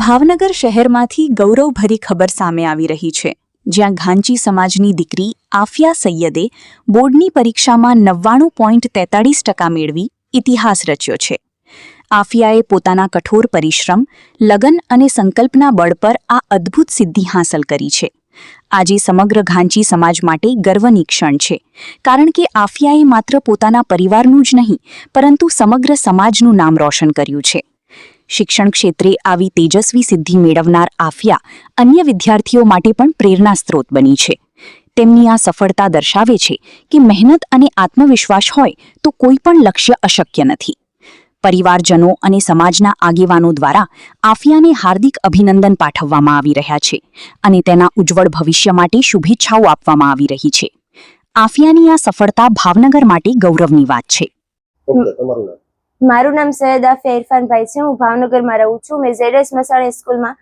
ભાવનગર શહેરમાંથી ગૌરવભરી ખબર સામે આવી રહી છે, જ્યાં ઘાંચી સમાજની દીકરી આફિયા સૈયદે બોર્ડની પરીક્ષામાં 99.43% મેળવી ઇતિહાસ રચ્યો છે. આફિયાએ પોતાના કઠોર પરિશ્રમ, લગન અને સંકલ્પના બળ પર આ અદ્ભુત સિદ્ધિ હાંસલ કરી છે. આજે સમગ્ર ઘાંચી સમાજ માટે ગર્વની ક્ષણ છે, કારણ કે આફિયાએ માત્ર પોતાના પરિવારનું જ નહીં, પરંતુ સમગ્ર સમાજનું નામ રોશન કર્યું છે. શિક્ષણ ક્ષેત્રે આવી તેજસ્વી સિદ્ધિ મેળવનાર આફિયા અન્ય વિદ્યાર્થીઓ માટે પણ પ્રેરણા સ્ત્રોત બની છે. તેમની આ સફળતા દર્શાવે છે કે મહેનત અને આત્મવિશ્વાસ હોય તો કોઈ પણ લક્ષ્ય અશક્ય નથી. પરિવારજનો અને સમાજના આગેવાનો દ્વારા આફિયાને હાર્દિક અભિનંદન પાઠવવામાં આવી રહ્યા છે અને તેના ઉજ્જવળ ભવિષ્ય માટે શુભેચ્છાઓ આપવામાં આવી રહી છે. આફિયાની આ સફળતા ભાવનગર માટે ગૌરવની વાત છે. મારું નામ સૈયદ આફિયા ઇરફાનભાઈ છે. હું ભાવનગરમાં રહું છું. મેં ZS મસાણી સ્કૂલમાં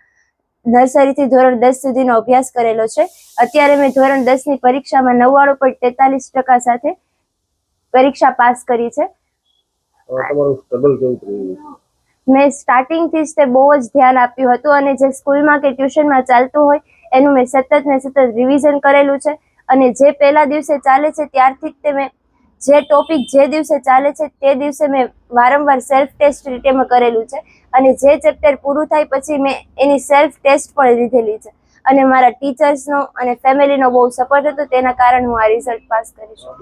નર્સરીથી ધોરણ 10 સુધીનો અભ્યાસ કરેલો છે. અત્યારે મેં ધોરણ 10ની પરીક્ષામાં 99.43% સાથે પરીક્ષા પાસ કરી છે. મેં સ્ટાર્ટિંગથી જ તે બહુ જ ધ્યાન આપ્યું હતું અને જે સ્કૂલમાં કે ટ્યુશનમાં ચાલતું હોય એનું મેં સતત રિવિઝન કરેલું છે. અને જે પહેલા દિવસે ચાલે છે ત્યારથી જ તે મેં જે ટોપિક જે દિવસે ચાલે છે તે દિવસે મેં વારંવાર સેલ્ફ ટેસ્ટ રીતે કરેલું છે અને જે ચેપ્ટર પૂરું થાય પછી મેં એની સેલ્ફ ટેસ્ટ પણ લીધેલી છે. અને મારા ટીચર્સનો અને ફેમિલીનો બહુ સપોર્ટ હતો, તેના કારણે હું આ રિઝલ્ટ પાસ કરી છું.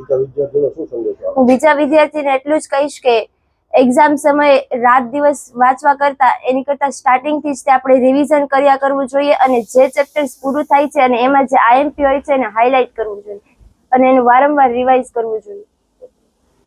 હું બીજા વિદ્યાર્થીને એટલું જ કહીશ કે એક્ઝામ સમયે રાત દિવસ વાંચવા એની કરતાં સ્ટાર્ટિંગથી જ તે આપણે રિવિઝન કર્યા કરવું જોઈએ અને જે ચેપ્ટર્સ પૂરું થાય છે અને એમાં જે IMP હોય છે એને હાઇલાઇટ કરવું જોઈએ અને એનું વારંવાર રિવાઇઝ કરવું જોઈએ.